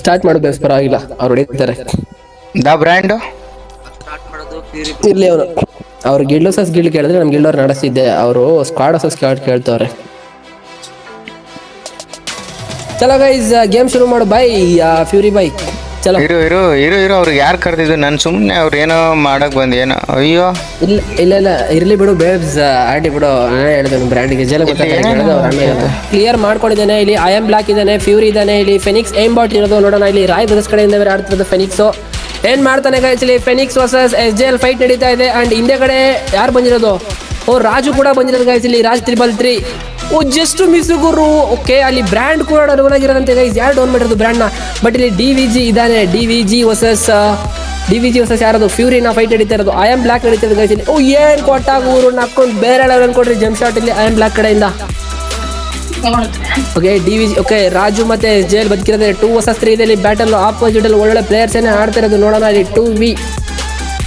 Start ಮಾಡೋದು ಪರವಾಗಿಲ್ಲ, ಅವ್ರು ಹೊಡಿತಾರೆ. ದ ಬ್ರ್ಯಾಂಡ್ ಇರ್ಲಿ ಅವರು ಅವ್ರು ಗಿಲ್ಡೋಸಸ್ ಗಿಲ್ಡ್ ಕೇಳಿದ್ರೆ ನಮ್ ಗಿಲ್ಡೋರ್ ನಡೆಸಿದ್ದೆ, ಅವರು ಸ್ಕ್ವಾಡೋಸಸ್ ಕೇಳ್ತವ್ರೆ. ಚಲೋ ಗೈಸ್, ಗೇಮ್ ಶುರು ಮಾಡು. By fury by. ಚಲೋ ಇರು ಇರು ಇರು ಇರು ಅವ್ರಿಗೆ ಯಾರು ಕರೆದಿದ್ದು? ನಾನು ಸುಮ್ಮನೆ ಅವ್ರು ಏನೋ ಮಾಡಕ್ ಬಂದು ಏನೋ. ಅಯ್ಯೋ ಇಲ್ಲ ಇಲ್ಲ ಇಲ್ಲ, ಇರ್ಲಿ ಬಿಡು ಬೇಬ್ಸ್, ಆಡಿ ಬಿಡು. ನಾನೇ ಹೇಳಿದೆ ಬ್ರ್ಯಾಂಡ್ಗೆ ಜಲ ಕ್ಲಿಯರ್ ಮಾಡ್ಕೊಂಡಿದ್ದಾನೆ. ಇಲ್ಲಿ ಐ ಆಮ್ ಬ್ಲಾಕ್ ಇದ್ದಾನೆ, ಫ್ಯೂರಿ ಇದ್ದಾನೆ, ಇಲ್ಲಿ ಫೆನಿಕ್ಸ್ ಏಮ್ ಬಾಟ್ ಇರೋದು ನೋಡೋಣ. ಇಲ್ಲಿ ರಾಯ್ ಬ್ರದರ್ಸ್ ಕಡೆಯಿಂದ ಬೇರೆ ಆಡ್ತಿರೋದು ಫೆನಿಕ್ಸ್. ಏನ್ ಮಾಡ್ತಾನೆ ಗೈಸ್ ಇಲ್ಲಿ? ಫೆನಿಕ್ಸ್ ವರ್ಸಸ್ SJL ಫೈಟ್ ನಡೀತಾ ಇದೆ. ಅಂಡ್ ಹಿಂದೆ ಕಡೆ ಯಾರು ಬಂದಿರೋದು? ರಾಜು ಕೂಡ ಬಂದಿರೋದು ಗೈಸ್. ಇಲ್ಲಿ ರಾಜ್ 333. ಜಸ್ಟ್ ಮಿಸ್ ಗುರು. ಓಕೆ, ಅಲ್ಲಿ ಬ್ರ್ಯಾಂಡ್ ಕೂಡ ಡೌನ್ ಆಗಿರೋದಂತೆ ಗೈಸ್. ಯಾರು ಡೌನ್ ಮಾಡಿರೋದು ಬ್ರ್ಯಾಂಡ್ ನ? ಬಟ್ ಇಲ್ಲಿ DVG ಇದ್ದಾನೆ. DVG ವರ್ಸಸ್ ಯಾರದು? ಫ್ಯೂರಿನ ಫೈಟ್ ನಡೀತಾ ಇರೋದು. ಐ ಆಮ್ ಬ್ಲಾಕ್ ನಡೀತಾ ಇರೋದು ಗೈಸ್ ಇಲ್ಲಿ. ಏನ್ ಕೊಟ್ಟಾಗ ಊರು ನಕ್ಕೊಂಡು ಬೇರೆ ಅನ್ಕೊಡ್ರಿ ಜಂಪ್ ಶಾಟ್ ಇಲ್ಲಿ ಐ ಆಮ್ ಬ್ಲಾಕ್ ಕಡೆಯಿಂದ. Okay DVG. ಓಕೆ, ರಾಜು ಮತ್ತೆ SJL ಬದುಕಿರೋದೇ 2 ವರ್ಸಸ್ 3 ಇದೆ. ಬ್ಯಾಟಲ್ ಆಪೋಸಿಟ್ ಅಲ್ಲಿ ಒಳ್ಳೆ ಪ್ಲೇಯರ್ಸ್ ಏನೇ ಆಡ್ತಾ ಇರೋದು ನೋಡೋಣ. ಇಲ್ಲಿ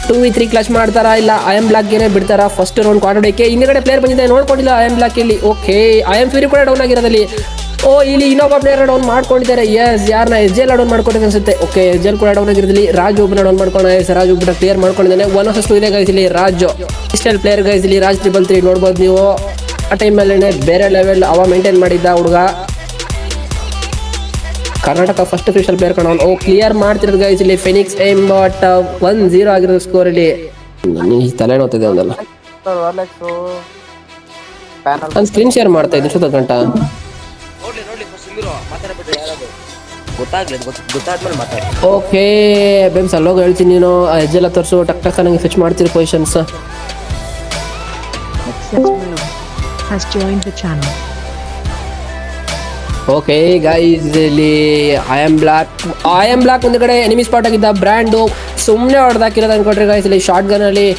2v3 ಕ್ಲಾಶ್ ಮಾಡ್ತಾರಾ ಇಲ್ಲ ಐ ಆಮ್ ಬ್ಲಾಕ್ ಗೆ ಬಿಡ್ತಾರಾ? ಫಸ್ಟ್ ರೌಂಡ್ ಕ್ವಾರ್ಟರ್ಗೆ ಹಿಂದ್ಗಡೆ ಪ್ಲೇಯರ್ ಬಂದಿದೆ, ನೋಡ್ಕೊಂಡಿಲ್ಲ ಐ ಆಮ್ ಬ್ಲಾಕ್ ಇಲ್ಲಿ. ಓಕೆ, ಐ ಆಮ್ ಫ್ಯೂರಿ ಕೂಡ ಡೌನ್ ಆಗಿರೋದಲ್ಲಿ. ಇಲ್ಲಿ ಇನ್ನೊಬ್ಬ ಪ್ಲೇಯರ್ ಡೌನ್ ಮಾಡ್ಕೊಂಡಿದ್ದಾರೆ. ಯಾರನ್ನ? SJL ಡೌನ್ ಮಾಡ್ಕೊಂಡಿದೆ ಅನ್ಸುತ್ತೆ. ಓಕೆ, SJL ಕೂಡ ಡೌನ್ ಆಗಿರೋದಲ್ಲಿ. ರಾಜು ಒಬ್ಬನ ಡೌನ್ ಮಾಡ್ಕೊಂಡು ರಾಜು ಒಬ್ಬನ ಕ್ಲಿಯರ್ ಮಾಡ್ಕೊಂಡಿದ್ದಾನೆ. 1 ವರ್ಸಸ್ 2 ಇದೆ ಗೈಸ್ ಇಲ್ಲಿ. ರಾಜು ಇಷ್ಟೆಲ್ ಪ್ಲೇಯರ್ ಗೈಸ್ ಇಲ್ಲಿ. ರಾಜ್ 333 ನೋಡ್ಬೋದು ನೀವು. ಆ ಟೈಮಲ್ಲೇ ಬೇರೆ ಲೆವೆಲ್ ಅವ ಮೇಂಟೈನ್ ಮಾಡಿದ್ದ ಹುಡುಗ. ಕರ್ನಾಟಕ ಫಸ್ಟ್ ಅಫಿಷಿಯಲ್ ಪ್ಲೇಯರ್ ಕಾಣೋನು. ಕ್ಲಿಯರ್ ಮಾಡ್ತಿರೋದು ಗೈಸ್ ಇಲ್ಲಿ. ಫೆನಿಕ್ಸ್ ಏಮ್ ಬಾಟ್ 1-0 ಆಗಿರೋದು ಸ್ಕೋರ್ ಇಲ್ಲಿ. ಈ ತಲೆ ನೋಡ್ತಿದೆ ಒಂದಲ್ಲ. ನಾನು ಸ್ಕ್ರೀನ್ ಶೇರ್ ಮಾಡ್ತಾ ಇದ್ದೀನಿ ಸುತ್ತ ಗಂಟ. ಓಕೆ ಬೇಬ್ಸ್, ಅಲ್ಲೋಗಿ ಹೇಳ್ತೀನಿ ನೀನು. SJL ತೋರಿಸು, ಟಕ್ ಟಕ್ ನಂಗೆ ಫಿಚ್ ಮಾಡ್ತೀರಿ ಪೊಸಿಷನ್ಸ್. ಓಕೆ ಗೈಸ್, ಇಲ್ಲಿ ಐ ಆಮ್ ಬ್ಲಾಕ್ ಒಂದು ಕಡೆ ಎನಿಮಿ ಸ್ಪಾಟ್ ಆಗಿದ್ದ. ಬ್ರ್ಯಾಂಡು ಸುಮ್ಮನೆ ಹೊಡೆದಾಕಿರೋದು ಅನ್ಕೊಟ್ರಿ ಗೈಸ್ ಇಲ್ಲಿ ಶಾರ್ಟ್ ಗನ್ ಅಲ್ಲಿ.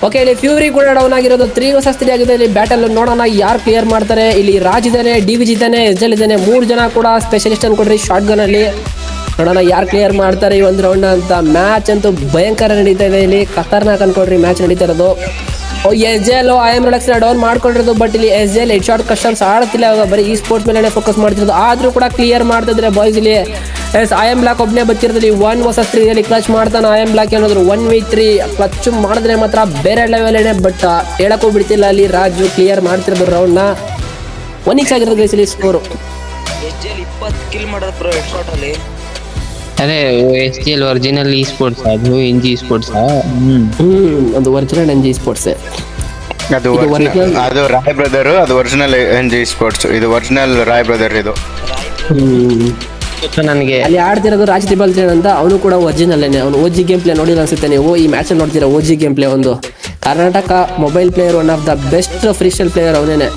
ಓಕೆ, ಇಲ್ಲಿ ಫ್ಯೂರಿ ಕೂಡ ಡೌನ್ ಆಗಿರೋದು. 3 ವರ್ಸಸ್ 3 ಆಗಿದೆ ಇಲ್ಲಿ. ಬ್ಯಾಟಲ್ ನೋಡೋಣ ಯಾರು ಕ್ಲಿಯರ್ ಮಾಡ್ತಾರೆ. ಇಲ್ಲಿ ರಾಜ್ ಇದ್ದಾನೆ, DVG ಇದ್ದಾನೆ, SJL ಇದ್ದಾನೆ. 3 ಜನ ಕೂಡ ಸ್ಪೆಷಲಿಸ್ಟ್ ಅನ್ಕೊಟ್ರಿ ಶಾರ್ಟ್ ಗನ್ ಅಲ್ಲಿ. ನೋಡೋಣ ಯಾರು ಕ್ಲಿಯರ್ ಮಾಡ್ತಾರೆ ಈ ಒಂದು ರೌಂಡ್ ಅಂತ. ಮ್ಯಾಚ್ ಅಂತೂ ಭಯಂಕರ ನಡೀತಾ ಇದೆ ಇಲ್ಲಿ. ಖತರ್ನಾಕ್ ಅನ್ಕೊಡ್ರಿ ಮ್ಯಾಚ್ ನಡೀತಾ ಇರೋದು. SJL I am relax down ಮಾಡ್ಕೊಂಡಿರೋದು. ಬಟ್ ಇಲ್ಲಿ SJL ಹೆಡ್ ಶಾಟ್ ಕಸ್ಟಮ್ಸ್ ಆಡ್ತಿಲ್ಲ, ಬರೀ ಈ ಸ್ಪೋರ್ಟ್ಸ್ ಮೇಲೆ ಫೋಕಸ್ ಮಾಡ್ತಿರೋದು. ಆದ್ರೂ ಕೂಡ ಕ್ಲಿಯರ್ ಮಾಡ್ತಿದ್ರೆ ಬಾಯ್ಸ್ ಇಲ್ಲಿ. ಐ ಆಮ್ ಬ್ಲಾಕ್ ಒಬ್ಬನೇ ಬಚ್ಚಿರೋದ್ರಲ್ಲಿ. 1 ವರ್ಸಸ್ 3 ಅಲ್ಲಿ ಕ್ಲಚ್ ಮಾಡ್ತಾನೆ ಐ ಆಮ್ ಬ್ಲಾಕ್ ಏನಾದ್ರು. 1v3 ಕ್ಲಚ್ ಮಾಡಿದ್ರೆ ಮಾತ್ರ ಬೇರೆ ಲೆವೆಲ್ ಏನೇ. ಬಟ್ ಹೇಳಕ್ಕೂ ಬಿಡ್ತಿಲ್ಲ ಅಲ್ಲಿ. ರಾಜು ಕ್ಲಿಯರ್ ಮಾಡ್ತಿರೋದು ರೌಂಡ್ ನ. 1x ಆಗಿರೋದು ಗೈಸ್ ಇಲ್ಲಿ ಸ್ಕೋರು. SJL 20 ಕಿಲ್ ಮಾಡೋದು ಬ್ರೋ ಹೆಡ್ ಶಾಟ್ ಅಲ್ಲಿ. ಅದೇ SJL ಒರಿಜಿನಲ್ ಇ ಸ್ಪೋರ್ಟ್ಸ್, ಅದು NG ಸ್ಪೋರ್ಟ್ಸ್. ಅದು ಒರಿಜಿನಲ್ NG ಸ್ಪೋರ್ಟ್ಸ್. ಅದು ರಾಯ್ ಬ್ರದರ್, ಅದು ಒರಿಜಿನಲ್ NG ಸ್ಪೋರ್ಟ್ಸ್. ಇದು ಒರಿಜಿನಲ್ ರಾಯ್ ಬ್ರದರ್. ಇದು ನನಗೆ ಅಲ್ಲಿ ಆಡ್ತಿರೋದು ರಾಜ್ 333 ಅಂತ. ಅವನು ಕೂಡ ಒರಿಜಿನಲ್. ಅವನು OG ಗೇಮ್ ಪ್ಲೇ ನೋಡಿಲ್ಲ ಅನ್ಸುತ್ತೆ ನೀವು. ಈ ಮ್ಯಾಚ್ ನೋಡ್ತೀರಾ OG ಗೇಮ್ ಪ್ಲೇ. ಒಂದು Karnataka mobile player, one of the best freestyle player ಅವನೇನೆ.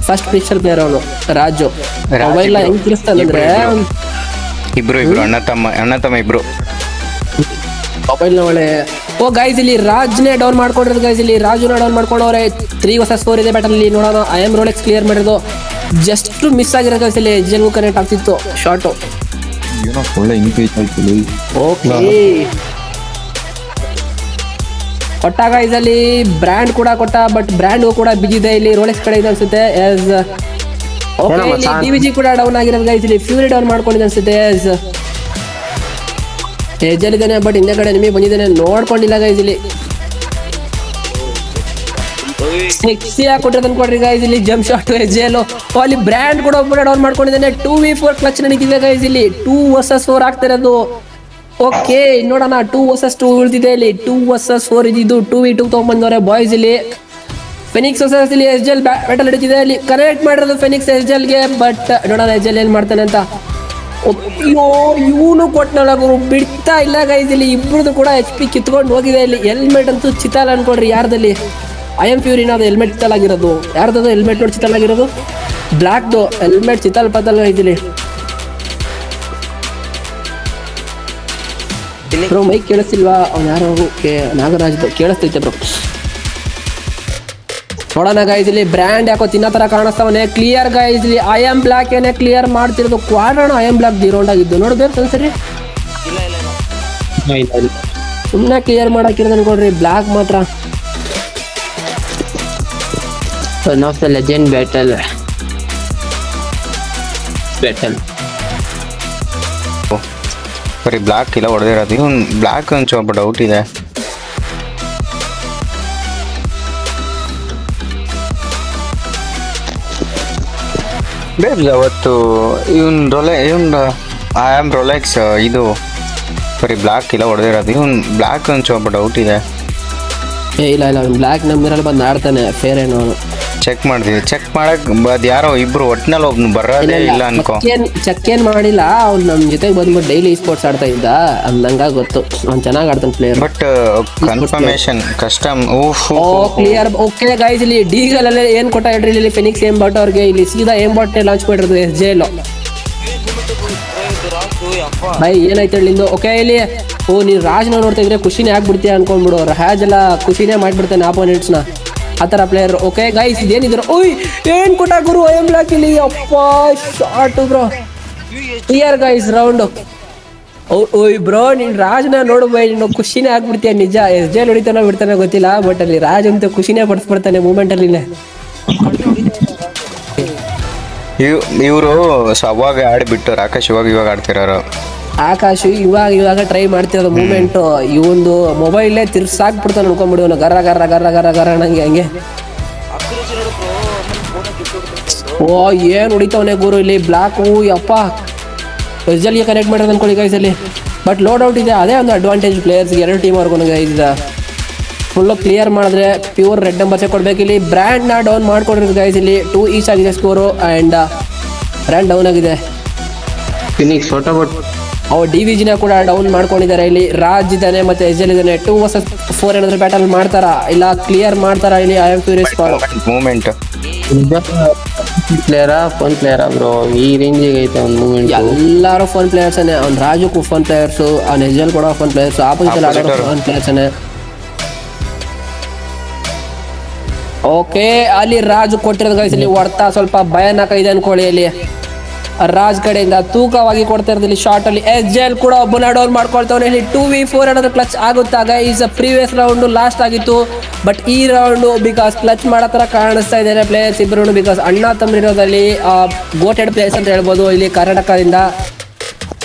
ಫಸ್ಟ್ ಫ್ರೀಸ್ಟೈಲ್ ಪ್ಲೇಯರ್ ಅವನು ರಾಜು. ಮೊಬೈಲ್ ಹೆಂಗ್ ತಿಳಿಸ್ತಾನಂದ್ರೆ ಇಬ್ರು ಅಣ್ಣ ತಮ್ಮ ಇಬ್ರು ಮೊಬೈಲ್ ನ ಒಳ್ಳೆ. ಗೈಸ್ ಇಲ್ಲಿ ರಾಜ್ನೇ ಡೌನ್ ಮಾಡ್ಕೊಂಡಿರೋದು ಗೈಸ್ ಇಲ್ಲಿ. ರಾಜುನ ಡೌನ್ ಮಾಡ್ಕೊಂಡವ್ರೆ. 3 ವರ್ಸಸ್ 4 ಇದೆ ಬ್ಯಾಟಲ್ ಅಲ್ಲಿ. ನೋಡೋಣ ಐ ಆಮ್ ರೋಲೆಕ್ಸ್ ಕ್ಲಿಯರ್ ಮಾಡಿರೋದು. ಜಸ್ಟ್ ಮಿಸ್ ಆಗಿರೋ ಗೈಸ್ ಇಲ್ಲಿ. SJL ಕನೆಕ್ಟ್ ಆಗ್ತಿತ್ತು ಶಾರ್ಟು. ಓಕೆ, ಕೊಟ್ಟ ಗೈಸ್ ಅಲ್ಲಿ. ಬ್ರ್ಯಾಂಡ್ ಕೂಡ ಕೊಟ್ಟ, ಬಟ್ ಬ್ರ್ಯಾಂಡ್ ಕೂಡ ಬಿಜಿದೆ ಇಲ್ಲಿ. ರೋಲೆಕ್ಸ್ ಕಡೆ ಇದೆ ಅನ್ಸುತ್ತೆ. ಓಕೆ, ಇಲ್ಲಿ DVG ಕೂಡ ಡೌನ್ ಆಗಿರೋದು ಗೈಸ್ ಇಲ್ಲಿ. ಫ್ಯೂರಿ ಡೌನ್ ಮಾಡ್ಕೊಂಡಿದೆ ಅನ್ಸುತ್ತೆ. SJL ಇದ್ದಾನೆ, ಬಟ್ ಹಿಂದೆ ಕಡೆ ನಿಮಗೆ ಬಂದಿದ್ದಾನೆ, ನೋಡ್ಕೊಂಡಿಲ್ಲ ಗೈಸ್ ಇಲ್ಲಿ. ಸಿಕ್ಸಿಯಾಗಿ ಕೊಟ್ಟಿರೋದು ಅನ್ಕೊಡ್ರಿ ಗೈಸ್ ಇಲ್ಲಿ. Jump shot SJL. ಅಲ್ಲಿ ಬ್ರ್ಯಾಂಡ್ ಕೂಡ ಒಬ್ಬ ಡೌನ್ ಮಾಡ್ಕೊಂಡಿದ್ದಾನೆ. 2v4 ಕ್ಲಚ್ ನಡೀತಿದೆ ಗೈಸ್ ಇಲ್ಲಿ. 2 ವರ್ಸಸ್ 4 ಆಗ್ತಾ ಇರೋದು. ಓಕೆ, ನೋಡೋಣ 2 ವರ್ಸಸ್ 2 ಉಳಿದಿದೆ ಇಲ್ಲಿ. 2 ವರ್ಸಸ್ 4 ಇದ್ದಿದ್ದು 2v2 ತಗೊಂಡ್ಬಂದವ್ರೆ ಬಾಯ್ಸ್ ಇಲ್ಲಿ. ಫೆನಿಕ್ಸ್ ವರ್ಸಸ್ ಇಲ್ಲಿ SJL ಬ್ಯಾಟಲ್ ನಡೀತಿದೆ ಇಲ್ಲಿ. ಕನೆಕ್ಟ್ ಮಾಡಿರೋದು ಫೆನಿಕ್ಸ್ SJL ಗೆ. ಬಟ್ ನೋಡೋಣ SJL ಏನ್ ಮಾಡ್ತಾನೆ ಅಂತ. ಇವನು ಕೊಟ್ಟನಲ್ಲ ಗುರು, ಬಿಡ್ತಾ ಇಲ್ಲ ಗೈಸ್ ಇಲ್ಲಿ. ಇಬ್ರದ್ದು ಕೂಡ HP ಕಿತ್ಕೊಂಡು ಹೋಗಿದೆ ಇಲ್ಲಿ. ಹೆಲ್ಮೆಟ್ ಅಂತೂ ಚಿತಾಲ್ ಅನ್ಕೊಡ್ರಿ ಯಾರ್ದಲ್ಲಿ. ಐ ಆಮ್ ಫ್ಯೂರಿನ ಅದು ಹೆಲ್ಮೆಟ್ ಚಿತ್ತಲಾಗಿರೋದು. ಯಾರ್ದದು ಹೆಲ್ಮೆಟ್ ನೋಡಿ ಚಿತ್ತಲಾಗಿರೋದು? ಬ್ಲ್ಯಾಕ್ದು ಹೆಲ್ಮೆಟ್ ಚಿತ್ತಲ್ ಪತ್ತಲ್ ಗೈಸ್ ಇಲ್ಲಿ. ಬ್ರೋ ಮೈಕ್ ಕೇಳಿಸ್ತಿಲ್ವಾ? ಅವ್ನು ಯಾರೋ ನಾಗರಾಜ್ದು ಕೇಳಿಸ್ತೈತೆ ಬ್ರೋ. ನೋಡೋಣ ಗೈಸ್ ಇಲ್ಲಿ. ಬ್ರ್ಯಾಂಡ್ ಯಾಕೋ ತಿನ್ನೋ ತರ ಕಾಣಿಸ್ತಾವನೆ. ಕ್ಲಿಯರ್ ಗೈಸ್ ಇಲ್ಲಿ. ಐ ಆಮ್ ಬ್ಲಾಕ್ ಏನೇ ಕ್ಲಿಯರ್ ಮಾಡ್ತಿರೋದು. Quarter I am block round ಆಗಿದ್ದು ನೋಡ್ಬೇಕು ಒಂದ್ಸರಿ. ಸುಮ್ಮನೆ ಕ್ಲಿಯರ್ ಮಾಡಾಕಿರೋದು ಅನ್ಕೊಡ್ರಿ ಬ್ಲಾಕ್ ಮಾತ್ರ. One of the legend battle. ಬರೀ ಬ್ಲಾಕ್ ಇಲ್ಲ ಹೊಡೆದಿರೋದು. ಇವನು ಬ್ಲಾಕ್ ಒಂದು ಸ್ವಲ್ಪ ಡೌಟ್ ಇದೆ. ಬೇಬ್ಸ್ ಅವತ್ತು ಇವನ್ ಐ ಆಮ್ ರೊಲೆಕ್ಸ್ ಇದು ಬರೀ ಬ್ಲಾಕ್ ಇಲ್ಲ ಹೊಡೆದಿರೋದು. ಇವನು ಬ್ಲಾಕ್ ಒಂದು ಸ್ವಲ್ಪ ಡೌಟ್ ಇದೆ. ಇಲ್ಲ ಅವ್ನು ಬ್ಲ್ಯಾಕ್ ನಮ್ಮಿರಲ್ಲಿ ಬಂದು ಆಡ್ತಾನೆ ಫೇರ್ ಏನೋ ಅವನು. ಚೆಕ್ ಮಾಡಿದ್ವಿ, ಚೆಕ್ ಮಾಡಕ್ ಯಾರೋ ಇಬ್ರು ಒಟ್ಟಿನಲ್ಲಿ ಒಬ್ನು ಬರೋದೇ ಇಲ್ಲ ಅನ್ಕೋ. ಚೆಕ್ ಏನ್ ಮಾಡಿಲ್ಲ, ಅವ್ನು ನಮ್ಮ ಜೊತೆಗೆ ಬಂದ್ಬಿಟ್ಟು ಡೈಲಿ ಸ್ಪೋರ್ಟ್ಸ್ ಆಡ್ತಾ ಇದ್ದ, ನಂಗಾಗಿ ಗೊತ್ತು ಅವ್ನು ಚೆನ್ನಾಗಿ ಆಡ್ತಾನೆ player. But confirmation custom clear. Okay guys, ಇಲ್ಲಿ ಡೀಗಲಲ್ಲಿ ಏನ್ ಕೊಟ್ಟ ಹೇಳ್ರಿ, ಇಲ್ಲಿ ಫಿನಿಕ್ಸ್ ಏಮ್ ಬಾಟ್ ಅವ್ರಿಗೆ ಇಲ್ಲಿ ಸೀದಾ ಏಮ್ ಬಾಟ್ ಲಾಂಚ್ ಮಾಡಿರೋದು SJL. ಬೈ ಏನಾಯ್ತು ಹೇಳಿಂದು. ಓಕೆ ಇಲ್ಲಿ ನೀನು ರಾಜ್ನ ನೋಡ್ತಾ ಇದ್ರೆ ಖುಷಿನೇ ಆಗ್ಬಿಡ್ತೀಯ ಅನ್ಕೊಂಡ್ಬಿಡು. ರಾಜ್ ಎಲ್ಲ ಖುಷಿನೇ ಮಾಡ್ಬಿಡ್ತಾನೆ ಆಪೋನೆಂಟ್ಸ್ನ, ಆ ಥರ ಪ್ಲೇಯರ್. ಓಕೆ ಗೈಸ್, ಇದೇನಿದ್ರು ಓಯ್ ಏನ್ ಕೊಟ್ಟ ಗುರು ಐಎಮ್ ಬ್ಲಾಕ್ ಇಲ್ಲಿ. ಅಪ್ಪ short bro, clear guys round. ಓಯ್ ಬ್ರೋ, ನೀನ್ ರಾಜ್ನ ನೋಡು ಬೈ, ನೀನು ಖುಷಿನೇ ಆಗ್ಬಿಡ್ತೀಯ ನಿಜ. SJL ಹೊಡಿತಾನೋ ಬಿಡ್ತಾನೋ ಗೊತ್ತಿಲ್ಲ, ಬಟ್ ಅಲ್ಲಿ ರಾಜ್ ಅಂತೂ ಖುಷಿನೇ ಪಡಿಸ್ಬಿಡ್ತಾನೆ ಮೂಮೆಂಟ್ ಅಲ್ಲಿ. ಇವರು ಅವಾಗ ಆಡ್ಬಿಟ್ಟು ರಾಕೇಶ್ ಇವಾಗ ಆಡ್ತಿರೋರು. ಆಕಾಶ್ ಇವಾಗ ಟ್ರೈ ಮಾಡ್ತಿರೋದು ಮೂಮೆಂಟು. ಇವೊಂದು ಮೊಬೈಲೇ ತಿರ್ಸಾಕ್ಬಿಡ್ತಾನೆ ಅನ್ಕೊಂಡ್ಬಿಡಿ, ಅವನು ಗರ್ರ ಗರ್ರ ಗರ್ರ ಗರ್ರ ಗರ್ರ ನಂಗೆ ಹಂಗೆ. ಓ ಏನು ಹೊಡಿತವನೆ ಗುರು ಇಲ್ಲಿ ಬ್ಲಾಕು. ಯಪ್ಪ SJL ಕನೆಕ್ಟ್ ಮಾಡೋದು ಅನ್ಕೊಳ್ಳಿ ಗೈಸ್ ಅಲ್ಲಿ. ಬಟ್ ಲೋಡ್ ಔಟ್ ಇದೆ, ಅದೇ ಒಂದು ಅಡ್ವಾಂಟೇಜ್ ಪ್ಲೇಯರ್ಸ್ಗೆ, ಎರಡು ಟೀಮ್ ಅವ್ರಿಗೂ ಗೈಸ್. ಫುಲ್ಲು ಕ್ಲಿಯರ್ ಮಾಡಿದ್ರೆ ಪ್ಯೂರ್ ರೆಡ್ ನಂಬರ್ಸೇ ಕೊಡ್ಬೇಕು. ಇಲ್ಲಿ ಬ್ರ್ಯಾಂಡ್ನ ಡೌನ್ ಮಾಡ್ಕೊಂಡಿರೋದು ಗೈಸ್. ಇಲ್ಲಿ 2 ಈಚ್ ಆಗಿದೆ ಸ್ಕೋರು ಆ್ಯಂಡ್ ಬ್ರ್ಯಾಂಡ್ ಡೌನ್ ಆಗಿದೆ. ಫಿನಿಕ್ಸ್ ಹೊಟ್ಟಬಿಟ್ಟು DVGನ ಕೂಡ ಡೌನ್ ಮಾಡ್ಕೊಂಡಿದ್ದಾರೆ. ಇಲ್ಲಿ ರಾಜ್ ಇದ್ದಾನೆ ಮತ್ತೆ SJL ಇದ್ದಾನೆ. 2 vs 4 ಏನಾದ್ರು ಬ್ಯಾಟಲ್ ಮಾಡ್ತಾರಾ ಇಲ್ಲ ಕ್ಲಿಯರ್ ಮಾಡ್ತಾರಾ ಇಲ್ಲಿ ಐ ಆಮ್ ಕ್ಯೂರಿಯಸ್ ಮೂಮೆಂಟ್. ಪ್ಲೇಯರಾ ಫೋನ್ ಪ್ಲೇಯರಾ ಬ್ರೋ? ಈ ರೇಂಜಿಗೆ ಐತೆ ಅವ್ನ ಮೂಮೆಂಟ್. ಎಲ್ಲರೂ ಫೋನ್ ಪ್ಲೇಯರ್ಸೇ. ಅವ್ನು ರಾಜು ಫೋನ್ ಪ್ಲೇಯರ್ಸು, ಅವ್ನು SJL ಕೂಡ ಫೋನ್ ಪ್ಲೇಯರ್ಸು, ಆಪೋಸಿಟ್ ಆಡೋರು ಫೋನ್ ಪ್ಲೇಯರ್ಸೇ. ಓಕೆ ಅಲ್ಲಿ ರಾಜು ಕೊಟ್ಟಿರೋದು ಗೈಸ್. ಇಲ್ಲಿ ಹೊಡ್ತಾ ಸ್ವಲ್ಪ ಭಯಾನಕ ಇದೆ ಅನ್ಕೊಳ್ಳಿ. ಅಲ್ಲಿ ರಾಜ್ ಕಡೆಯಿಂದ ತೂಕವಾಗಿ ಕೊಡ್ತಾ ಇರೋದು ಇಲ್ಲಿ ಶಾರ್ಟ್ ಅಲ್ಲಿ. SJL ಕೂಡ ಒಬ್ಬನ ಡೌನ್ ಮಾಡ್ಕೊಳ್ತಾವ್ರೆ. ಇಲ್ಲಿ 2v4 ಏನಾದ್ರು ಕ್ಲಚ್ ಆಗುತ್ತಾ ಗೈಸ್? ಪ್ರೀವಿಯಸ್ ರೌಂಡ್ ಲಾಸ್ಟ್ ಆಗಿತ್ತು, ಬಟ್ ಈ ರೌಂಡು ಬಿಕಾಸ್ ಕ್ಲಚ್ ಮಾಡೋ ಥರ ಕಾಣಿಸ್ತಾ ಇದ್ದಾರೆ ಪ್ಲೇಯರ್ಸ್ ಇಬ್ಬರು. ಬಿಕಾಸ್ ಅಣ್ಣ ತಮ್ಮರಿರೋದಲ್ಲಿ ಗೋಟೆಡ್ ಪ್ಲೇಯರ್ಸ್ ಅಂತ ಹೇಳ್ಬೋದು. ಇಲ್ಲಿ ಕರ್ನಾಟಕದಿಂದ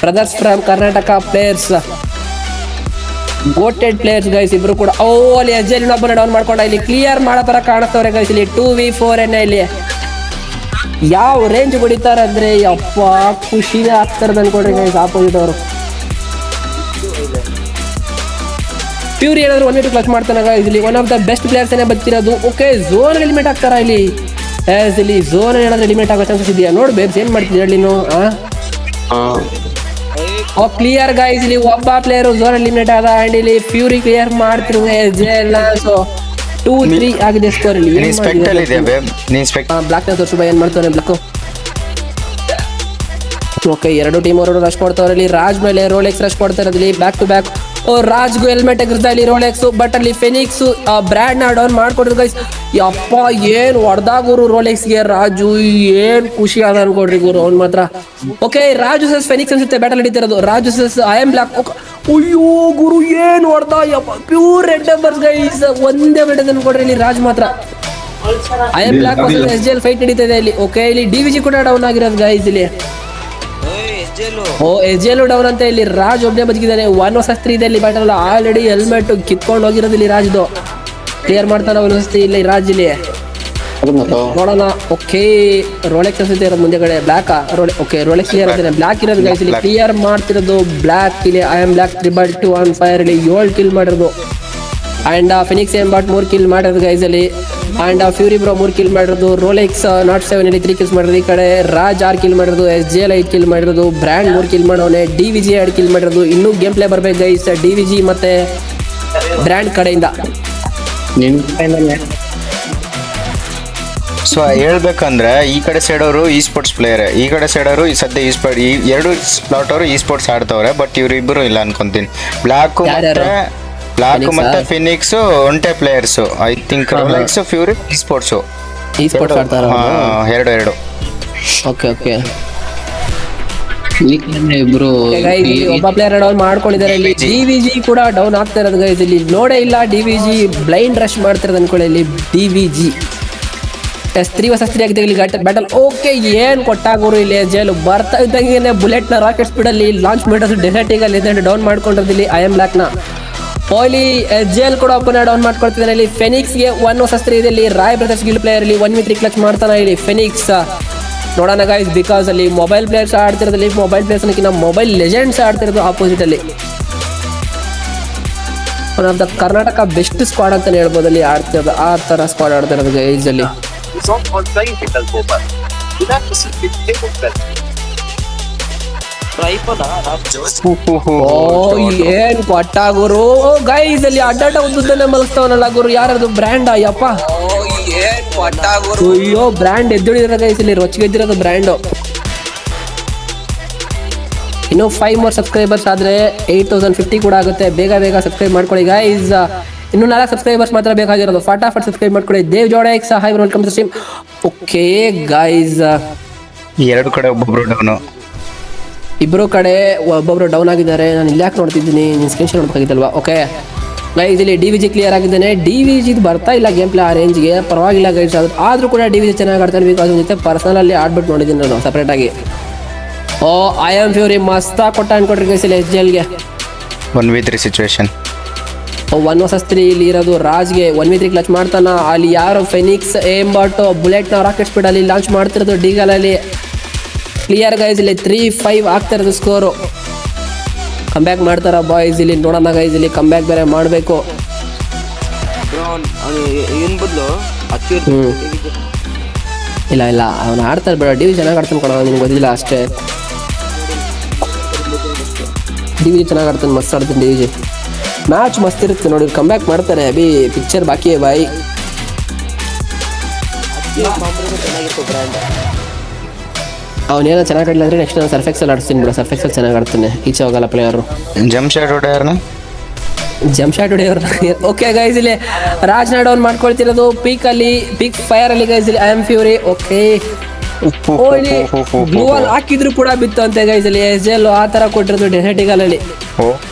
brothers from Karnataka players, goated players guys ಇಬ್ರು ಕೂಡ. ಅಲ್ಲಿ SJL ಒಬ್ಬನ ಡೌನ್ ಮಾಡ್ಕೊಂಡ ಇಲ್ಲಿ ಕ್ಲಿಯರ್ ಮಾಡೋ ಥರ ಕಾಣಿಸ್ತವ್ರೆ ಗೈಸ್. ಇಲ್ಲಿ 2v4 ಇಲ್ಲಿ ಯಾವ ರೇಂಜ್ ಹೊಡಿತಾರೆ ಅಂದ್ರೆ ಯಪ್ಪ ಖುಷಿನೇ ಆಗ್ತಾರೆ ಅನ್ಕೊಡ್ರಿ ಗೈಸ್ ಆಪೋಸಿಟ್ ಅವರು. ಪ್ಯೂರಿ ಏನಾದ್ರು 1v2 ಕ್ಲಚ್ ಮಾಡ್ತಾನೆ ಗೈಸ್. ಇಲ್ಲಿ one of the best players ಏನೇ ಬರ್ತಿರೋದು. ಓಕೆ ಝೋನ್ ಎಲಿಮಿನೇಟ್ ಆಗ್ತಾರ ಇಲ್ಲಿ. ಇಲ್ಲಿ ಝೋನ್ ಏನಾದ್ರು ಎಲಿಮಿನೇಟ್ ಆಗೋ ಚಾನ್ಸಸ್ ಇದೆಯಾ? ನೋಡಿ ಬೇಬ್ಸ್ ಏನ್ ಮಾಡ್ತಿದ್ದೆ ಹೇಳಿ ನೀನು. ಕ್ಲಿಯರ್ ಗೈಸ್, ಇಲ್ಲಿ ಒಬ್ಬ ಪ್ಲೇಯರ್ ಝೋನ್ ಎಲಿಮಿನೇಟ್ ಆದ ಅಂಡ್ ಇಲ್ಲಿ ಫ್ಯೂರಿ ಕ್ಲಿಯರ್ ಮಾಡ್ತಿರುವ SJL. ಸೊ 2-3 ಆಗಿದೆ ಸ್ಕೋರ್. ಇಲ್ಲಿ ಬ್ಲಾಕ್ ನ ತೋರಿಸು ಏನ್ ಮಾಡ್ತಾನೆ ಬ್ಲಾಕ್. ಓಕೆ ಎರಡು ಟೀಮ್ ಅವರು ರಶ್ ಕೊಡ್ತಾವ್ರೆ. ಇಲ್ಲಿ ರಾಜ್ ಮೇಲೆ ರೋಲೆಕ್ಸ್ ರಶ್ ಕೊಡ್ತಾ ಇರೋದು. ಇಲ್ಲಿ ಬ್ಯಾಕ್ ಟು ಬ್ಯಾಕ್ ರಾಜ್ಗೂ ಹೆಲ್ಮೆಟ್ ಎಗರ್ತಾ ಇಲ್ಲಿ ರೋಲೆಕ್ಸ್. ಬಟ್ ಅಲ್ಲಿ ಫೆನಿಕ್ಸ್ ಬ್ರ್ಯಾಂಡ್ ನ ಡೌನ್ ಮಾಡ್ಕೊಡ್ರಿ ಗೈಸ್. ಯಪ್ಪ ಏನ್ ಹೊಡೆದ ಗುರು ರೋಲೆಕ್ಸ್ಗೆ ರಾಜು. ಏನ್ ಖುಷಿ ಆದ ಅನ್ಕೊಡ್ರಿ ಗುರು ಅವ್ನು ಮಾತ್ರ. ಓಕೆ ರಾಜು ಸಸ್ ಫೆನಿಕ್ಸ್ ಅನ್ಸುತ್ತೆ ಬ್ಯಾಟಲ್ ನಡೀತಿರೋದು. Raju sus I am black. ಅಯ್ಯೋ ಗುರು ಏನ್ ಹೊಡೆದ ಯಪ್ಪ. Pure red numbers guys. ಒಂದೇ ಬೆಳೆದ ಅನ್ಕೊಡ್ರಿ ಇಲ್ಲಿ ರಾಜ್ ಮಾತ್ರ. I am black versus SJL fight ನಡೀತಾ ಇದೆ ಇಲ್ಲಿ. ಓಕೆ ಇಲ್ಲಿ DVG ಕೂಡ ಡೌನ್ ಆಗಿರೋದು ಗೈಸ್. ಇಲ್ಲಿ SJL ಡೌನ್ ಅಂತ. ಇಲ್ಲಿ ರಾಜ್ ಒಬ್ಬನೇ ಬದುಕಿದ್ದಾನೆ. 1 vs 3 ಇದೆ ಇಲ್ಲಿ ಬ್ಯಾಟಲ್. ಆಲ್ರೆಡಿ ಹೆಲ್ಮೆಟ್ ಕಿತ್ಕೊಂಡು ಹೋಗಿರೋದು ಇಲ್ಲಿ ರಾಜ್ದು. ಕ್ಲಿಯರ್ ಮಾಡ್ತಾನೆ 1 vs 3 ಇಲ್ಲಿ ರಾಜ್. ಇಲ್ಲಿ ನೋಡೋಣ. ಓಕೆ ರೋಲೆಕ್ಸ್ ಅನ್ಸುತ್ತೆ ಇರೋದು ಮುಂದೆಗಡೆ. ಬ್ಲಾಕ್ ಓಕೆ ರೋಲೆಕ್ಸ್ ಕ್ಲಿಯರ್ ಆಗ್ತಾನೆ. ಬ್ಲಾಕ್ ಇರೋದು ಗೈಸ್. ಇಲ್ಲಿ ಕ್ಲಿಯರ್ ಮಾಡ್ತಿರೋದು ಬ್ಲಾಕ್. ಇಲ್ಲಿ I am black 3x2 on fire. ಇಲ್ಲಿ 7 ಕಿಲ್ ಮಾಡಿರೋದು. And Phoenix aim bot 3 kill ಮಾಡಿರೋದು ಗೈಸ್ ಅಲ್ಲಿ. ಆ್ಯಂಡ್ ಫ್ಯೂರಿ ಬ್ರೋ 3 ಕಿಲ್ ಮಾಡಿರೋದು. ರೋಲೆಕ್ಸ್ ನಾಟ್ 7 ಇಲ್ಲಿ 3 ಕಿಲ್ಸ್ ಮಾಡಿರೋದು. ಈ ಕಡೆ ರಾಜ್ 6 ಕಿಲ್ ಮಾಡಿರೋದು. SJL 5 ಕಿಲ್ ಮಾಡಿರೋದು. ಬ್ರ್ಯಾಂಡ್ 3 ಕಿಲ್ ಮಾಡೋನೆ. DVG 2 ಕಿಲ್ ಮಾಡಿರೋದು. ಇನ್ನೂ ಗೇಮ್ ಪ್ಲೇ ಬರ್ಬೇಕು ಗೈಸ್ DVG ಮತ್ತೆ ಬ್ರ್ಯಾಂಡ್ ಕಡೆಯಿಂದ. ಸೊ ಹೇಳ್ಬೇಕಂದ್ರೆ ಈ ಕಡೆ ಸೈಡ್ ಅವರು ಇ ಸ್ಪೋರ್ಟ್ಸ್ ಪ್ಲೇಯರ್, ಈ ಕಡೆ ಸೈಡ್ ಅವರು ಸದ್ಯ ಈ ಎರಡು ಸ್ಲಾಟ್ ಅವರು ಇ ಸ್ಪೋರ್ಟ್ಸ್ ಆಡ್ತವ್ರೆ. ಬಟ್ ಇವ್ರು ಇಬ್ಬರು ಇಲ್ಲ ಅನ್ಕೊಂತೀನಿ. ಬ್ಲಾಕ್ ಮತ್ತೆ ಫಿನಿಕ್ಸ್ ಒಂಟೆ players. I think Rolex fury E sports ಆಡ್ತಾರೆ. ಎರಡು. ಓಕೆ ಓಕೆ ಇಬ್ರು ಒಬ್ಬ ಪ್ಲೇಯರ್ ಡೌನ್ ಮಾಡ್ಕೊಂಡಿದ್ದಾರೆ. ಇಲ್ಲಿ DVG ಕೂಡ ಡೌನ್ ಆಗ್ತಾ ಇರೋದು ಗೈಸ್. ಇಲ್ಲಿ ನೋಡೇ ಇಲ್ಲ DVG ಬ್ಲೈಂಡ್ ರಶ್ ಮಾಡ್ತಿರೋದು ಅನ್ಕೊಳ್ಳಿ. ಇಲ್ಲಿ DVG 3 vs 3 ಆಗಿದೆ ಇಲ್ಲಿ ಬ್ಯಾಟಲ್. ಓಕೆ, ಏನ್ ಕೊಟ್ಟಾಗೋರು ಇಲ್ಲಿ ಜೈಲು ಬರ್ತಾ ಇದ್ದಂಗೆ ಬುಲೆಟ್ ನ ರಾಕೆಟ್ ಸ್ಪೀಡ್ ಅಲ್ಲಿ ಲಾಂಚ್ ಮಾಡೋದು ಡೆಸರ್ಟಿಗೆ ಅಲ್ಲಿ ಡೌನ್ ಮಾಡ್ಕೊಂಡಿರೋದು ಇಲ್ಲಿ ಐ ಎಮ್ ಬ್ಲಾಕ್ ನ. ಇಲ್ಲಿ ಜೇಲ್ ಕೂಡ ಓಪನ್ ಡೌನ್ ಮಾಡ್ಕೊಳ್ತಿದ್ದಾನೆ. ಇಲ್ಲಿ ಫೆನಿಕ್ಸ್ ಗೆ 1 vs 3 ಇದೆ. ಇಲ್ಲಿ ರಾಯ್ ಬ್ರದರ್ಸ್ ಗಿಲ್ ಪ್ಲೇಯರ್ ಇಲ್ಲಿ 1v3 ಕ್ಲಚ್ ಮಾಡ್ತಾನೆ ಇಲ್ಲಿ ಫೆನಿಕ್ಸ್. ನೋಡೋಣ ಗೈಸ್, ಬಿಕಾಸ್ ಅಲ್ಲಿ ಮೊಬೈಲ್ ಪ್ಲೇಯರ್ಸ್ ಆಡ್ತಿರೋದಲ್ಲಿ ಮೊಬೈಲ್ ಪ್ಲೇಯರ್ಸ್ ಅನ್ನೋಕ್ಕಿಂತ ಮೊಬೈಲ್ ಲೆಜೆಂಡ್ಸ್ ಆಡ್ತಿರೋದು ಆಪೋಸಿಟ್ ಅಲ್ಲಿ. One of the Karnataka best squad ಅಂತಾನೆ ಹೇಳ್ಬೋದು ಅಲ್ಲಿ ಆಡ್ತಿರೋದು. ಆ ತರ ಸ್ಕ್ವಾಡ್ ಆಡ್ತಿರೋದು ಗೈಸ್ ಅಲ್ಲಿ. ಏನ್ ಕೊಟ್ಟಾಗುರು ಗೈಸ್ ಅಲ್ಲಿ ಅಡ್ಡಾಟ ಉದ್ದನೆ ಮಲಗ್ತಾವನಲ್ಲ ಗುರು. ಯಾರದು ಬ್ರ್ಯಾಂಡ್ ಅಯ್ಯಪ್ಪ, ಅಯ್ಯೋ ಬ್ರ್ಯಾಂಡ್ ಎದ್ದುಳಿದಿರೋ ಗೈಸ್ ಇಲ್ಲಿ ರೊಚ್ಚಿಗೆದ್ದಿರೋದು ಬ್ರ್ಯಾಂಡ್. ಇನ್ನು 5 more ಸಬ್ಸ್ಕ್ರೈಬರ್ಸ್ ಆದ್ರೆ 8050 ಕೂಡ ಆಗುತ್ತೆ. ಬೇಗ ಬೇಗ ಸಬ್ಸ್ಕ್ರೈಬ್ ಮಾಡ್ಕೊಳ್ಳಿ ಗೈಸ್. ಇನ್ನು 4 ಸಬ್ಸ್ಕ್ರೈಬರ್ಸ್ ಮಾತ್ರ ಬೇಕಾಗಿರೋದು. ಫಟಾಫಟ್ ಸಬ್ಸ್ಕ್ರೈಬ್ ಮಾಡ್ಕೊಳ್ಳಿ. Dev Jodex hi welcome to stream. Okay guys, 2 ಕಡೆ ಒಬ್ಬೊಬ್ರು ಡೌನು. ಇಬ್ರು ಕಡೆ ಒಬ್ಬೊಬ್ರು ಡೌನ್ ಆಗಿದ್ದಾರೆ. ನಾನು ಇಲ್ಲಿ ಯಾಕೆ ನೋಡ್ತಿದ್ದೀನಿ, ನೀನು ಸ್ಕ್ರೀನ್ ಶಾಟ್ ನೋಡ್ಬೇಕಾಗಿತ್ತಲ್ವಾ. ಓಕೆ ಗೈಸ್, ಇಲ್ಲಿ DVG ಕ್ಲಿಯರ್ ಆಗಿದ್ದಾನೆ. DVG ಬರ್ತಾ ಇಲ್ಲ ಗೇಮ್ ಪ್ಲೇ ಆ ರೇಂಜ್ಗೆ, ಪರವಾಗಿಲ್ಲ ಗೈಸ್. ಆದ್ರೂ ಕೂಡ DVG ಚೆನ್ನಾಗಿ ಆಡ್ತಾನೆ. ಬಿಕಾಸ್ ಜೊತೆ ಪರ್ಸನಲ್ ಅಲ್ಲಿ ಆಡ್ಬಿಟ್ಟು ನೋಡಿದ್ದೀನಿ ನಾನು ಸಪ್ರೇಟ್ ಆಗಿ. ಐ ಆಮ್ ಫ್ಯೂರಿ ಮಸ್ತಾ ಕೊಟ್ಟ ಅನ್ಕೊಟ್ರಿ ಗೈಸ್ ಇಲ್ಲಿ SJLಗೆ 1v3 ಸಿಚುವೇಶನ್. 1 vs 3 ಇಲ್ಲಿ ಇರೋದು ರಾಜ್ಗೆ 1v3 ಕ್ಲಚ್ ಮಾಡ್ತಾನ. ಅಲ್ಲಿ ಯಾರು ಫೆನಿಕ್ಸ್ ಏಂಬಾಟ್ ಬುಲೆಟ್ ನ ರಾಕೆಟ್ ಸ್ಪೀಡ್ ಅಲ್ಲಿ ಲಾಂಚ್ ಮಾಡ್ತಿರೋದು ಡೀಗಲ್ ಅಲ್ಲಿ. ಕ್ಲಿಯರ್ ಗೈಸ್ ಇಲ್ಲಿ 3-5 ಆಗ್ತಾ ಇರೋದು ಸ್ಕೋರು. ಕಂಬ್ಯಾಕ್ ಮಾಡ್ತಾರ ಬಾಯ್ಸ್ ಇಲ್ಲಿ. ನೋಡೋಣ ಗೈಸ್, ಇಲ್ಲಿ ಕಂಬ್ಯಾಕ್ ಬೇರೆ ಮಾಡಬೇಕು. ಇಲ್ಲ ಇಲ್ಲ, ಅವನು ಆಡ್ತಾರೆ ಬೇಡ. DVG ಚೆನ್ನಾಗಿ ಆಡ್ತಾನೆ ಕೊಡೋ, ನಿಮ್ಗೆ ಗೊತ್ತಿಲ್ಲ ಅಷ್ಟೇ. DVG ಚೆನ್ನಾಗಿ ಆಡ್ತಾನೆ, ಮಸ್ತ್ ಆಡ್ತಾನೆ DVG. ಮ್ಯಾಚ್ ಮಸ್ತ್ ಇರುತ್ತೆ ನೋಡಿ. ಕಂಬ್ಯಾಕ್ ಮಾಡ್ತಾರೆ. ಅಭಿ ಪಿಕ್ಚರ್ ಬಾಕಿ ಬಾಯ್. ಅವನೇನೋ ಚೆನ್ನಾಗಿ ಆಡಲಿಲ್ಲ ಅಂದರೆ ನೆಕ್ಸ್ಟ್ ನಾನು ಸರ್ಫೆಕ್ಸಲ್ಲಿ ಆಡಿಸ್ತೀನಿ ಬಿಡ. ಸರ್ಫೆಕ್ಸಲ್ಲಿ ಚೆನ್ನಾಗಿ ಆಡ್ತಾನೆ, ಈಚೆ ಹೋಗಲ್ಲ ಪ್ಲೇಯರು. ಜಂಪ್ಶಾಟ್ ಹೊಡೆಯಾರನ ಜಂಪ್ಶಾಟ್ ಹೊಡೆಯವ್ರು. ಓಕೆ ಗೈಸ್, ಇಲ್ಲಿ ರಾಜ್ನ ಡೌನ್ ಮಾಡ್ಕೊಳ್ತಿರೋದು ಪೀಕ್ ಫೈರ್ ಅಲ್ಲಿ ಗೈಸ್ ಇಲ್ಲಿ ಐ ಆಮ್ ಫ್ಯೂರಿ. ಓಕೆ, ಇಲ್ಲಿ ಗ್ಲೂವಲ್ ಹಾಕಿದ್ರು ಕೂಡ ಬಿತ್ತು ಅಂತೆ ಗೈಸ್ ಅಲ್ಲಿ. SJL ಆ ತರ ಕೊಟ್ಟಿರೋದು ಡೆಸರ್ಟಿಗಲ್ ಅಲ್ಲಿ.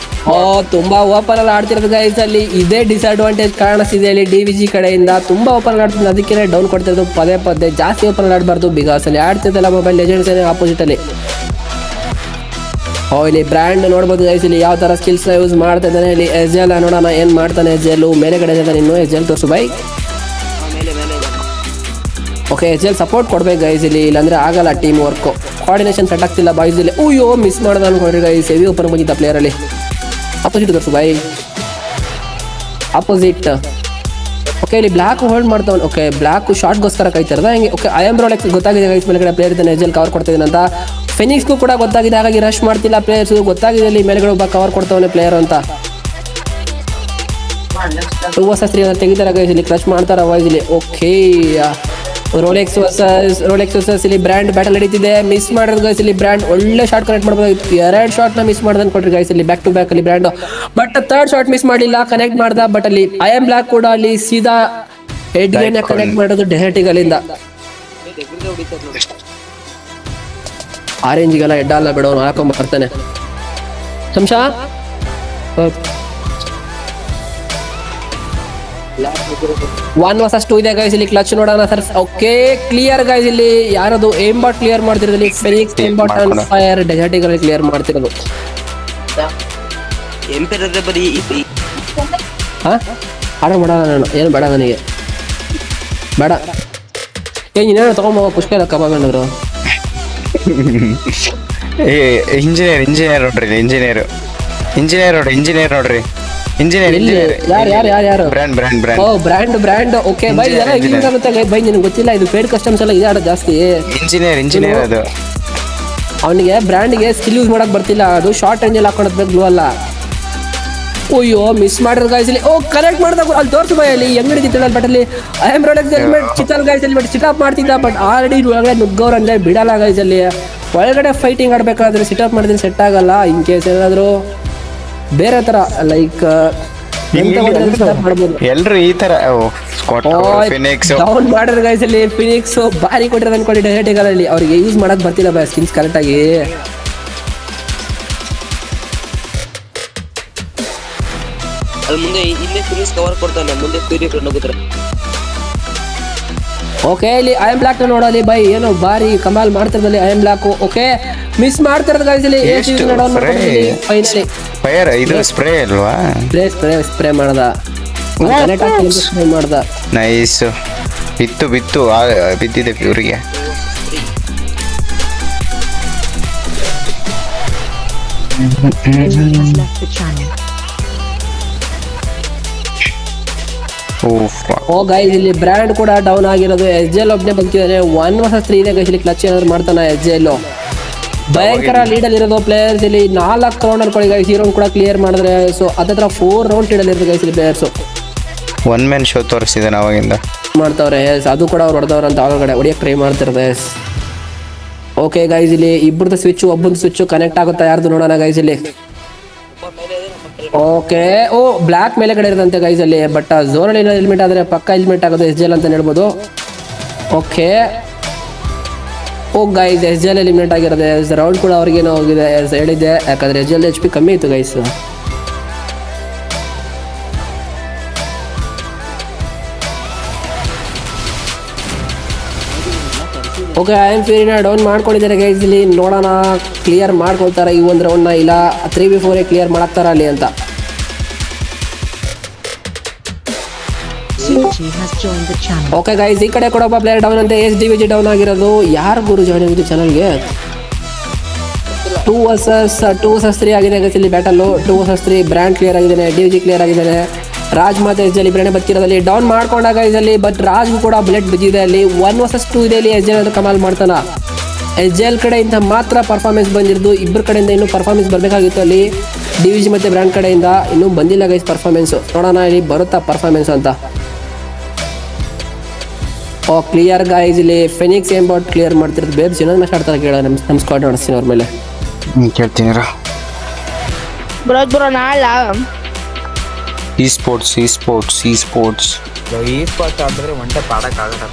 ತುಂಬಾ ಓಪನ್ ಅಲ್ಲಿ ಆಡ್ತಿರೋದು ಗೈಸ್ ಅಲ್ಲಿ. ಇದೇ ಡಿಸ್ಅಡ್ವಾಂಟೇಜ್ ಕಾಣಿಸ್ತಿದೆ ಇಲ್ಲಿ DVG ಕಡೆಯಿಂದ. ತುಂಬಾ ಓಪನ್ ಅಲ್ಲಿ ಆಡ್ತಿರೋದು, ಅದಕ್ಕೆ ಡೌನ್ ಕೊಡ್ತಿರೋದು ಪದೇ ಪದೇ. ಜಾಸ್ತಿ ಓಪನ್ ಅಲ್ಲಿ ಆಡಬಾರ್ದು ಬಿಕಾಸ್ ಅಲ್ಲಿ ಆಡ್ತಿದ್ದಲ್ಲ ಮೊಬೈಲ್ ಲೆಜೆಂಡ್ಸ್ ಆಪೋಸಿಟ್ ಅಲ್ಲಿ. ಇಲ್ಲಿ ಬ್ರ್ಯಾಂಡ್ ನೋಡ್ಬೋದು ಗೈಸ್ ಇಲ್ಲಿ ಯಾವ ತರ ಸ್ಕಿಲ್ಸ್ ಯೂಸ್ ಮಾಡ್ತಾ ಇದ್ದಾನೆ ಇಲ್ಲಿ SJL. ನೋಡೋಣ ಏನ್ ಮಾಡ್ತಾನೆ SJL. ಮೇಲೆ ಕಡೆ ಇದ್ದಾನೆ ಇನ್ನು SJL ತೋರಿಸು ಬೈ. ಓಕೆ, SJL ಸಪೋರ್ಟ್ ಕೊಡ್ಬೇಕು ಗೈಸ್ ಇಲ್ಲಿ, ಇಲ್ಲಾಂದ್ರೆ ಆಗಲ್ಲ ಟೀಮ್ ವರ್ಕ್. ಕೋಆರ್ಡಿನೇಷನ್ ಸೆಟ್ ಆಗ್ತಿಲ್ಲ ಬಾಯ್ಸ್ ಇಲ್ಲಿ. ಅಯ್ಯೋ ಮಿಸ್ ಮಾಡೋದು ಅನ್ಕೊಂಡ್ರಿ ಗೈಸ್. ಹೆವಿ ಓಪನ್ ಬಂದಿದ್ದ ಪ್ಲೇಯರ್ ಅಲ್ಲಿ. ಅಪೋಸಿಟ್ ತೋರಿಸು ಬೈ, ಅಪೋಸಿಟ್. ಓಕೆ, ಇಲ್ಲಿ ಬ್ಲಾಕ್ ಹೋಲ್ಡ್ ಮಾಡ್ತಾವನು. ಓಕೆ, ಬ್ಲಾಕ್ ಶಾರ್ಟ್ಗೋಸ್ಕರ ಕಾಯ್ತಿರೋದ ಹೆಂಗೆ. ಓಕೆ, ಐ ಆಮ್ ರೋಲೆಕ್ಸ್ ಗೊತ್ತಾಗಿದೆ ಗೈಸ್ ಮೇಲ್ಗಡೆ ಪ್ಲೇಯರ್ ಇದ್ದಾನೆ. SJL ಕವರ್ ಕೊಡ್ತಿದ್ದಾನೆ ಅಂತ. ಫೆನಿಕ್ಸ್ಗೂ ಕೂಡ ಗೊತ್ತಾಗಿದೆ, ಹಾಗಾಗಿ ರಶ್ ಮಾಡ್ತಿಲ್ಲ ಪ್ಲೇಯರ್ಸ್. ಗೊತ್ತಾಗಿದೆ ಇಲ್ಲಿ ಮೇಲ್ಗಡೆ ಒಬ್ಬ ಕವರ್ ಕೊಡ್ತಾವನೆ ಪ್ಲೇಯರ್ ಅಂತ. 2 vs 3 ತೆಗಿತಾರೆ ಗೈಸ್ ಇಲ್ಲಿ. ಕ್ರಶ್ ಮಾಡ್ತಾರ ವಾಯ್ಸ್ ಇಲ್ಲಿ. ಓಕೆ, ರೋಲೆಕ್ಸ್ ವರ್ಸಸ್ ಇಲ್ಲಿ ಬ್ರ್ಯಾಂಡ್ ಬ್ಯಾಟಲ್ ನಡೀತಿದೆ. ಮಿಸ್ ಮಾಡಿರೋದು ಗೈಸ್ ಇಲ್ಲಿ ಬ್ರ್ಯಾಂಡ್. ಒಳ್ಳೆ ಶಾಟ್ ಕನೆಕ್ಟ್ ಮಾಡ್ಬೋದಾಗಿತ್ತು. 2 ಶಾಟ್ ನ ಮಿಸ್ ಮಾಡ್ದಂಗೆ ಕೊಟ್ರಿ ಗೈಸ್ ಇಲ್ಲಿ ಬ್ಯಾಕ್ ಟು ಬ್ಯಾಕ್ ಅಲ್ಲಿ brand. But 3rd shot miss ಮಾಡಿಲ್ಲ, ಕನೆಕ್ಟ್ ಮಾಡ್ದ. ಬಟ್ ಅಲ್ಲಿ ಐ ಆಮ್ ಬ್ಲಾಕ್ ಕೂಡ ಅಲ್ಲಿ ಸೀದಾ ಹೆಡ್ ಗೆ ಕನೆಕ್ಟ್ ಮಾಡೋದು ಡೆಸರ್ಟಿಗಲ್ಲಿಂದ. ಆರೆಂಜ್ಗೆಲ್ಲ ಹೆಡ್ ಅಲ್ಲ ಬಿಡೋ, ಹಾಕೊಂಡ್ ಬರ್ತಾನೆ ಸಂಶಾ. 1 vs 2 ಇದೆ ಗೈಸ್ ಇಲ್ಲಿ. ಕ್ಲಚ್ ನೋಡೋಣ ಸರ್. ಓಕೆ, ಕ್ಲಿಯರ್ ಗೈಸ್ ಇಲ್ಲಿ. ಯಾರದು ಏಂಬಾಟ್ ಕ್ಲಿಯರ್ ಮಾಡ್ತಿರೋದು ಫೆನಿಕ್ಸ್ ಏಂಬಾಟ್ ಆನ್ ಫೈರ್ ಡೆಸರ್ಟಿಗಲ್ ಕ್ಲಿಯರ್ ಮಾಡ್ತಿರೋದು. ಆರ್ಡರ್ ಮಾಡೋಣ ನಾನು. ಏನು ಬೇಡ ನನಗೆ, ಬೇಡ. ನೀನೇನೋ ತಗೊಂಬೋಗ ಪುಷ್ಕ ಎಲ್ಲ ಕಬಾಬ್ ಏನಾದ್ರು. ಇಂಜಿನಿಯರ್ ನೋಡ್ರಿ. ಯಾರು ಬ್ರ್ಯಾಂಡ್. ಓಕೆ ಬೈ, ಬೈ ನಿನಗೆ ಗೊತ್ತಿಲ್ಲ ಇದು ಪೇಡ್ ಕಸ್ಟಮ್ಸ್ ಎಲ್ಲ ಇದೆ ಆಡೋದು ಜಾಸ್ತಿ. ಇಂಜಿನಿಯರ್ ಅದು. ಅವನಿಗೆ ಬ್ರ್ಯಾಂಡ್ಗೆ ಸ್ಕಿಲ್ ಯೂಸ್ ಮಾಡಕ್ ಬರ್ತಿಲ್ಲ. ಅದು ಶಾರ್ಟ್ ರೇಂಜ್ ಅಲ್ಲಿ ಹಾಕೊಂಡ್ಬೇಕು ಗ್ಲೂ ಅಲ್ಲ. ಅಯ್ಯೋ ಮಿಸ್ ಮಾಡಿರೋದು ಗಾಯ್ಸ್ ಇಲ್ಲಿ. ಕನೆಕ್ಟ್ ಮಾಡಿದಾಗ ಅಲ್ಲಿ ತೋರಿಸು ಬೈ ಅಲ್ಲಿ ಹೆಂಗ್ ಹಿಡಿತಿತ್ತು ಬಟ್ ಅಲ್ಲಿ ಐ ಆಮ್ ರೋಲೆಕ್ಸ್ ಹೆಲ್ಮೆಟ್ ಚಿತ್ತಲ್ ಗಾಯ್ಸ್ ಅಲ್ಲಿ. ಬಟ್ ಸಿಟಪ್ ಮಾಡ್ತಿದ್ದ, ಬಟ್ ಆಲ್ರೆಡಿ ಒಳಗಡೆ ನುಗ್ಗವ್ರು ಅಂದ್ರೆ ಬಿಡಲ್ಲ ಗಾಯ್ಸ್ ಅಲ್ಲಿ. ಒಳಗಡೆ ಫೈಟಿಂಗ್ ಆಡ್ಬೇಕಾದ್ರೆ ಸಿಟಪ್ ಮಾಡಿದ್ರೆ ಸೆಟ್ ಆಗಲ್ಲ. ಇನ್ ಕೇಸ್ ಏನಾದ್ರು ಬೇರೆ ತರ ಲೈಕ್ ಎಲ್ರು ಈ ತರ ಡೌನ್ ಮಾಡಿರೋ ಗೈಸ್ ಅಲ್ಲಿ. ಫಿನಿಕ್ಸ್ ಬಾರಿ ಕೊಟ್ಟಿರೋದು ಅನ್ಕೊಳ್ಳಿ ಡೆಸರ್ಟಿಗಲ್ಲಿ. ಅವ್ರಿಗೆ ಯೂಸ್ ಮಾಡಕ್ ಬರ್ತಿಲ್ಲ ಬೈ ಸ್ಕಿಲ್ಸ್ ಕರೆಕ್ಟ್ ಆಗಿ. ಅದು ಮುಂದೆ ಇಲ್ಲೇ ಫಿನಿಕ್ಸ್ ಕವರ್ ಕೊಡ್ತಾನೆ, ಮುಂದೆ ಫ್ಯೂರಿ ಫ್ರೆಂಡ್ ಹೋಗಿದ್ರೆ. ಓಕೆ ಇಲ್ಲಿ ಐ ಎಮ್ ಬ್ಲಾಕ್ ನೋಡಲಿ ಬೈ ಏನೋ ಬಾರಿ ಕಮಾಲ್ ಮಾಡ್ತಿರೋದಲ್ಲಿ I am black. Okay miss ಮಾಡ್ತಿರೋದು ಗಾಯ್ಸ್ ಇಲ್ಲಿ ಫೈನಲಿ ಫೈರ್ ಇದು ಸ್ಪ್ರೇ ಅಲ್ವಾ? ಸ್ಪ್ರೇ ಮಾಡ್ದ ಸ್ಪ್ರೇ ಮಾಡ್ದ. ನೈಸ್. ಬಿತ್ತು ಬಿದ್ದಿದೆ ಇವ್ರಿಗೆ. ಓ ಗೈಸ್ ಇಲ್ಲಿ ಬ್ರ್ಯಾಂಡ್ ಕೂಡ ಡೌನ್ ಆಗಿರೋದು. SJL ಒಬ್ಬನೇ ಬದುಕಿದ್ದಾನೆ. 1 vs 3 ಇದೆ ಗೈಸ್. ಇಲ್ಲಿ ಕ್ಲಚ್ ಏನಾದ್ರು ಮಾಡ್ತಾನೆ SJL. ಭಯಂಕರ ಲೀಡಲ್ಲಿ ಇರೋದು ಪ್ಲೇಯರ್ಸ್ ಇಲ್ಲಿ. 4 ರೌಂಡ್ ಅನ್ಕೊಳ್ಳಿ ಗೈಸ್. ಈ ರೌಂಡ್ ಕೂಡ ಕ್ಲಿಯರ್ ಮಾಡಿದ್ರೆ ಸೊ ಅದತ್ರ 4 ರೌಂಡ್ ಲೀಡಲ್ಲಿ ಇರೋದು ಗೈಸ್ ಇಲ್ಲಿ ಪ್ಲೇಯರ್ಸ್. ಒನ್ ಮ್ಯಾನ್ ಶೋ ತೋರಿಸಿದ್ದಾನೆ ಅವಾಗಿಂದ ಮಾಡ್ತಾವ್ರೆ. ಅದು ಕೂಡ ಅವ್ರು ಹೊಡೆದವ್ರು ಅಂತ ಒಳಗಡೆ ಹೊಡಿಯಕ್ಕೆ ಟ್ರೈ ಮಾಡ್ತಿರೋದು. ಓಕೆ ಗೈಸ್ ಇಲ್ಲಿ ಇಬ್ಬರದ್ದು ಸ್ವಿಚ್ ಒಬ್ಬಂದು ಸ್ವಿಚ್ ಕನೆಕ್ಟ್ ಆಗುತ್ತಾ ಯಾರ್ದು ನೋಡೋಣ ಗೈಸ್ ಇಲ್ಲಿ. ಓಕೆ ಓ ಬ್ಲಾಕ್ ಮೇಲೆ ಕಡೆ ಇರೋದಂತೆ ಗೈಸ್ ಅಲ್ಲಿ. ಬಟ್ ಝೋನಲ್ಲಿ ಏನೋ ಹೆಲ್ಮೆಟ್ ಆದರೆ ಪಕ್ಕ ಹೆಲ್ಮೆಟ್ ಆಗೋದು SJL ಅಂತ ಹೇಳ್ಬೋದು. Okay oh guys SJL eliminate ಆಗಿರೋದು. ರೌಂಡ್ ಕೂಡ ಅವ್ರಿಗೇನೋ ಹೋಗಿದೆ ಹೇಳಿದ್ದೆ, ಯಾಕಂದ್ರೆ SJL HP ಕಮ್ಮಿ ಇತ್ತು ಗೈಸ್. ಓಕೆ ಐ ಎಮ್ ಫೀರಿನ ಡೌನ್ ಮಾಡ್ಕೊಂಡಿದ್ದಾರೆ ಗೈಸ್ ಇಲ್ಲಿ. ನೋಡೋಣ ಕ್ಲಿಯರ್ ಮಾಡ್ಕೊಳ್ತಾರೆ ಈ ಒಂದು ರೌಂಡ್ನ, ಇಲ್ಲ 3v4 ಕ್ಲಿಯರ್ ಮಾಡಾಕ್ತಾರ ಅಲ್ಲಿ ಅಂತ. ಓಕೆ ಗೈಸ್ ಈ ಕಡೆ ಕೂಡ ಒಬ್ಬ ಪ್ಲೇಯರ್ ಡೌನ್ ಅಂತೆ. SDVG ಡೌನ್ ಆಗಿರೋದು. ಯಾರು ಗುರು ಜಾಯ್ನ್ ಆಗಿದೆ ಚಾನಲ್ಗೆ? 2 vs 3 ಆಗಿದೆ ಗೈಸ್ ಇಲ್ಲಿ ಬ್ಯಾಟಲ್ಲು. 2 vs 3 ಬ್ರ್ಯಾಂಡ್ ಕ್ಲಿಯರ್ ಆಗಿದ್ದಾನೆ, DVG ಕ್ಲಿಯರ್ ಆಗಿದ್ದಾನೆ. ರಾಜ್ ಮತ್ತೆ SJL ಇಬ್ಬರೇ ಬದುಕಿರೋದಲ್ಲಿ ಡೌನ್ ಮಾಡ್ಕೊಂಡಾಗ ಇದರಲ್ಲಿ. ಬಟ್ ರಾಜ್ಗೂ ಕೂಡ ಬುಲೆಟ್ ಬಿದ್ದಿದೆ ಅಲ್ಲಿ. 1 vs 2 ಇದೆ ಇಲ್ಲಿ. SJL ಅಂತ ಕಮಾಲ್ ಮಾಡ್ತಾನ. SJL ಕಡೆಯಿಂದ ಮಾತ್ರ ಪರ್ಫಾರ್ಮೆನ್ಸ್ ಬಂದಿರೋದು. ಇಬ್ಬರ ಕಡೆಯಿಂದ ಇನ್ನೂ ಪರ್ಫಾರ್ಮೆನ್ಸ್ ಬರಬೇಕಾಗಿತ್ತು ಅಲ್ಲಿ. DVG ಮತ್ತೆ ಬ್ರ್ಯಾಂಡ್ ಕಡೆಯಿಂದ ಇನ್ನೂ ಬಂದಿಲ್ಲ ಗೈಸ್ ಪರ್ಫಾರ್ಮೆನ್ಸ್. ನೋಡೋಣ ಇಲ್ಲಿ ಬರುತ್ತಾ ಪರ್ಫಾರ್ಮೆನ್ಸ್ ಅಂತ. ಓ ಕ್ಲಿಯರ್ ಗೈಸ್ ಇಲ್ಲಿ ಫೆನಿಕ್ಸ್ ಏಂಬಾಟ್ ಕ್ಲಿಯರ್ ಮಾಡ್ತಿರೋದು. ಬೇಬ್ಸ್ ಇನ್ನೊಂದು ಮ್ಯಾಚ್ ಆಡ್ತಾರೆ ಕೇಳ. ನಮ್ಮ ಸ್ಕ್ವಾಡ್ ನಡೆಸ್ತೀನಿ ಅವ್ರ ಮೇಲೆ ಕೇಳ್ತೀನಿ. ಬ್ರೋ ನಾಳೆ ಈ ಸ್ಪೋರ್ಟ್ಸ್ ಈ ಸ್ಪಾಟ್ ಆಡಿದ್ರೆ ಒಂಟೆ ಪಾಡಕ್ ಆಗಲ್ಲ.